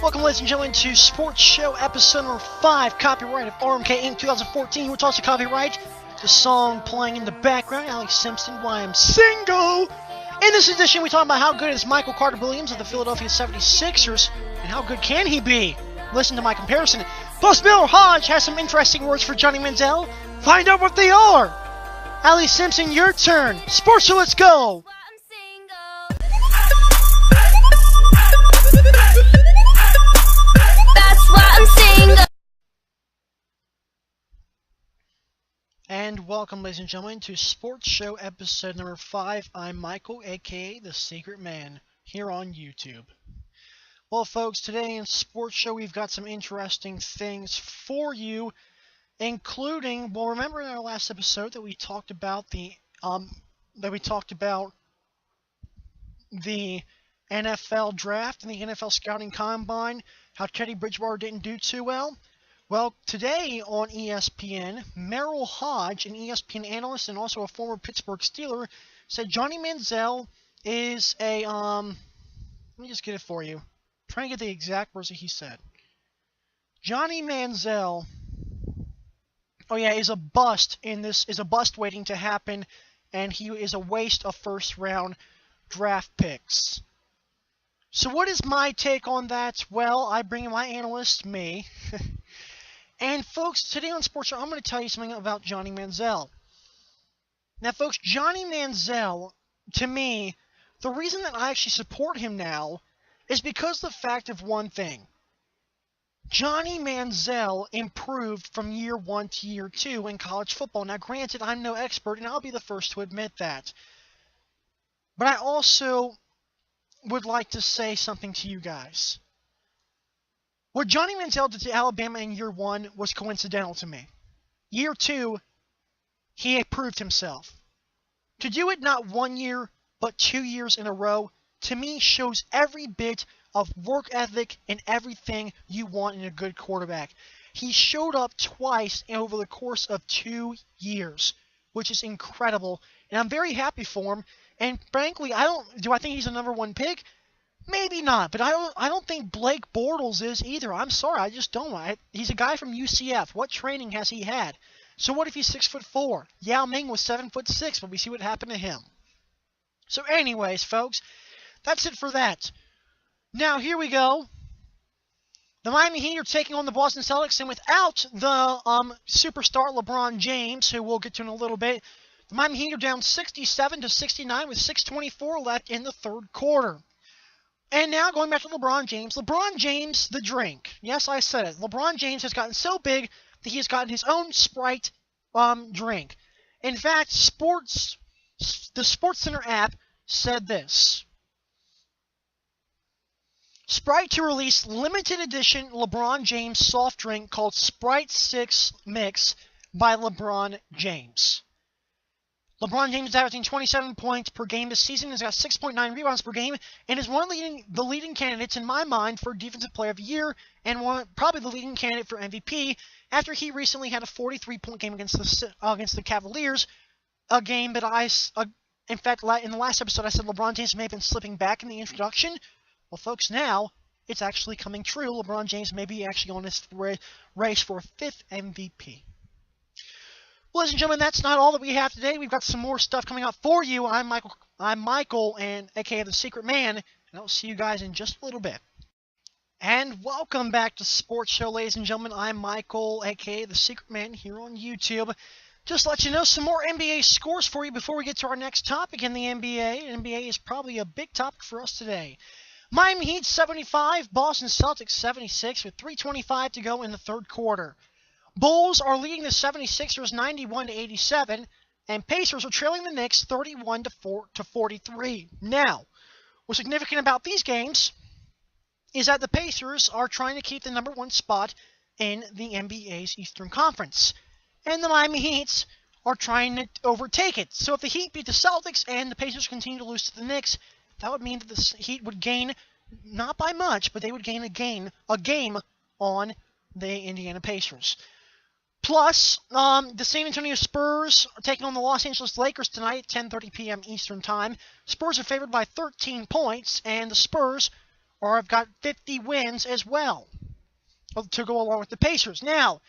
Welcome, ladies and gentlemen, to Sports Show episode number 5, copyright of RMK Inc. 2014. Which also copyright the song playing in the background, Alex Simpson, Why I'm Single. In this edition, we talk about how good is Michael Carter Williams of the Philadelphia 76ers, and how good can he be? Listen to my comparison. Plus, Bill Hodge has some interesting words for Johnny Manziel. Find out what they are. Ali Simpson, your turn. Sports Show, let's go. And welcome, ladies and gentlemen, to Sports Show episode number 5. I'm Michael, aka The Secret Man, here on YouTube. Well, folks, today in Sports Show we've got some interesting things for you, including, well, remember in our last episode that we talked about the NFL draft and the NFL scouting combine, how Teddy Bridgewater didn't do too well. Well, today on ESPN, Merrill Hodge, an ESPN analyst and also a former Pittsburgh Steeler, said Johnny Manziel is a, let me just get it for you. I'm trying to get the exact words that he said. Johnny Manziel, is a bust waiting to happen, and he is a waste of first-round draft picks. So what is my take on that? Well, I bring in my analyst, me. And folks, today on Sports Show, I'm going to tell you something about Johnny Manziel. Now, folks, Johnny Manziel, to me, the reason that I actually support him now is because of the fact of one thing. Johnny Manziel improved from year 1 to year 2 in college football. Now, granted, I'm no expert, and I'll be the first to admit that. But I also would like to say something to you guys. What Johnny Manziel did to Alabama in year 1 was coincidental to me. Year 2, he proved himself. To do it not 1 year, but 2 years in a row, to me shows every bit of work ethic and everything you want in a good quarterback. He showed up twice over the course of 2 years, which is incredible, and I'm very happy for him. And frankly, do I think he's a number 1 pick? Maybe not, but I don't think Blake Bortles is either. I'm sorry, I just don't. He's a guy from UCF. What training has he had? So what if he's 6'4"? Yao Ming was 7'6", but we see what happened to him. So anyways, folks, that's it for that. Now, here we go. The Miami Heat are taking on the Boston Celtics, and without the superstar LeBron James, who we'll get to in a little bit, the Miami Heat are down 67-69 with 6:24 left in the third quarter. And now going back to LeBron James. LeBron James, the drink. Yes, I said it. LeBron James has gotten so big that he has gotten his own Sprite drink. In fact, the SportsCenter app said this. Sprite to release limited edition LeBron James soft drink called Sprite 6 Mix by LeBron James. LeBron James is averaging 27 points per game this season, has got 6.9 rebounds per game, and is one of the leading candidates in my mind for Defensive Player of the Year, and probably the leading candidate for MVP, after he recently had a 43-point game against the Cavaliers, a game that in fact, in the last episode I said LeBron James may have been slipping back in the introduction. Well, folks, now it's actually coming true. LeBron James may be actually on this race for a 5th MVP. Well, ladies and gentlemen, that's not all that we have today. We've got some more stuff coming up for you. I'm Michael, and aka The Secret Man, and I'll see you guys in just a little bit. And welcome back to Sports Show, ladies and gentlemen. I'm Michael, aka The Secret Man, here on YouTube. Just to let you know some more NBA scores for you before we get to our next topic in the NBA. NBA is probably a big topic for us today. Miami Heat 75, Boston Celtics 76 with 3:25 to go in the third quarter. Bulls are leading the 76ers 91-87, and Pacers are trailing the Knicks 31-43. Now, what's significant about these games is that the Pacers are trying to keep the number 1 spot in the NBA's Eastern Conference, and the Miami Heat are trying to overtake it. So if the Heat beat the Celtics and the Pacers continue to lose to the Knicks, that would mean that the Heat would gain, not by much, but they would gain a game on the Indiana Pacers. Plus, the San Antonio Spurs are taking on the Los Angeles Lakers tonight at 10:30 p.m. Eastern Time. Spurs are favored by 13 points, and the Spurs or I've got 50 wins as well to go along with the Pacers. Now,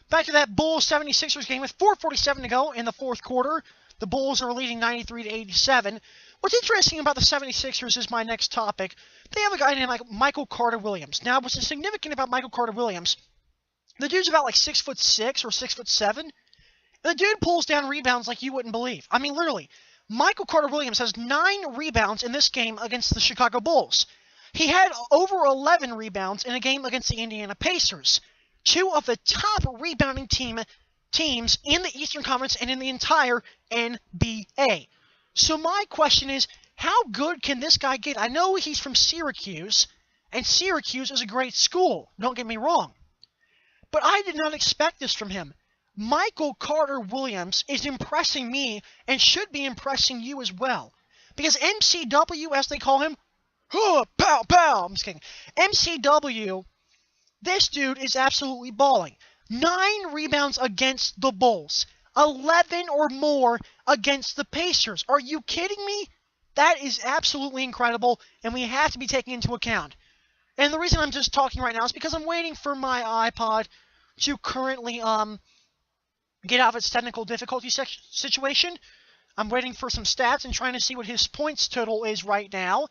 back to that Bulls 76ers game with 4:47 to go in the fourth quarter. The Bulls are leading 93-87. What's interesting about the 76ers is my next topic. They have a guy named Michael Carter-Williams. Now, what's significant about Michael Carter-Williams, the dude's about like 6'6" or 6'7". The dude pulls down rebounds like you wouldn't believe. I mean, literally, Michael Carter-Williams has 9 rebounds in this game against the Chicago Bulls. He had over 11 rebounds in a game against the Indiana Pacers, 2 of the top rebounding teams in the Eastern Conference and in the entire NBA. So my question is, how good can this guy get? I know he's from Syracuse, and Syracuse is a great school, don't get me wrong. But I did not expect this from him. Michael Carter-Williams is impressing me and should be impressing you as well. Because MCW, as they call him, pow, pow, I'm just kidding. MCW, this dude is absolutely balling. 9 rebounds against the Bulls. 11 or more against the Pacers. Are you kidding me? That is absolutely incredible, and we have to be taken into account. And the reason I'm just talking right now is because I'm waiting for my iPod to currently get out of its technical difficulty situation. I'm waiting for some stats and trying to see what his points total is right now.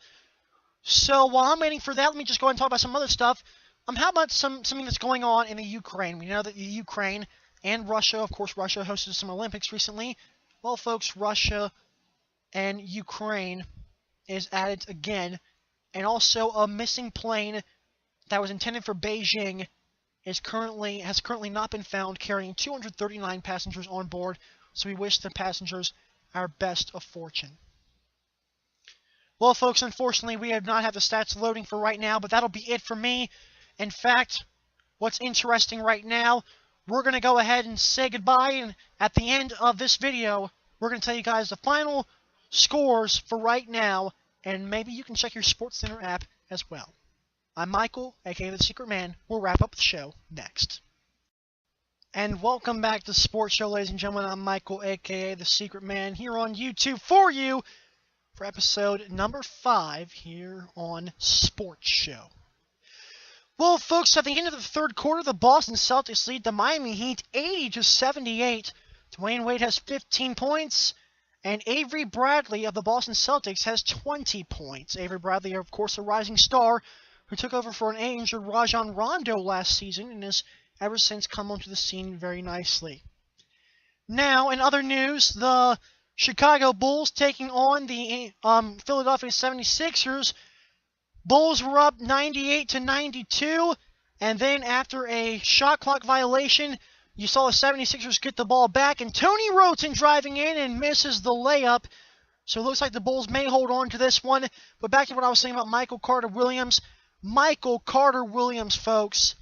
So while I'm waiting for that, let me just go ahead and talk about some other stuff. How about something that's going on in the Ukraine? We know that the Ukraine and Russia, of course, Russia hosted some Olympics recently. Well, folks, Russia and Ukraine is at it again. And also a missing plane that was intended for Beijing has currently not been found, carrying 239 passengers on board. So we wish the passengers our best of fortune. Well, folks, unfortunately, we have not had the stats loading for right now, but that'll be it for me. In fact, what's interesting right now, we're going to go ahead and say goodbye, and at the end of this video, we're going to tell you guys the final scores for right now, and maybe you can check your SportsCenter app as well. I'm Michael, aka The Secret Man. We'll wrap up the show next. And welcome back to Sports Show, ladies and gentlemen. I'm Michael, aka The Secret Man, here on YouTube for you for episode number 5 here on Sports Show. Well, folks, at the end of the third quarter, the Boston Celtics lead the Miami Heat 80-78. Dwayne Wade has 15 points, and Avery Bradley of the Boston Celtics has 20 points. Avery Bradley, of course, a rising star who took over for an injured Rajon Rondo last season and has ever since come onto the scene very nicely. Now, in other news, the Chicago Bulls taking on the Philadelphia 76ers. Bulls were up 98-92, and then after a shot clock violation, you saw the 76ers get the ball back, and Tony Wroten driving in and misses the layup. So it looks like the Bulls may hold on to this one. But back to what I was saying about Michael Carter-Williams. Michael Carter-Williams, folks,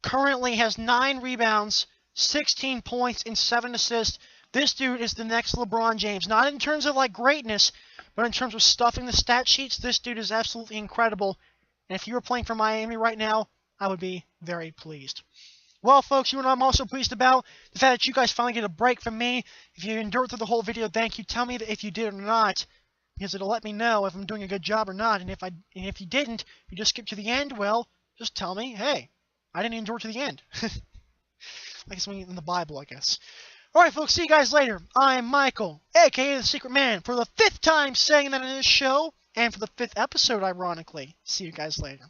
currently has 9 rebounds, 16 points, and 7 assists. This dude is the next LeBron James. Not in terms of, like, greatness, but in terms of stuffing the stat sheets, this dude is absolutely incredible. And if you were playing for Miami right now, I would be very pleased. Well, folks, you know what I'm also pleased about? The fact that you guys finally get a break from me. If you endured through the whole video, thank you. Tell me that if you did or not, because it'll let me know if I'm doing a good job or not. And if you didn't, you just skipped to the end, well, just tell me, hey, I didn't endure to the end. Like something in the Bible, I guess. Alright, folks, see you guys later. I'm Michael, aka The Secret Man, for the 5th time saying that in this show, and for the 5th episode, ironically. See you guys later.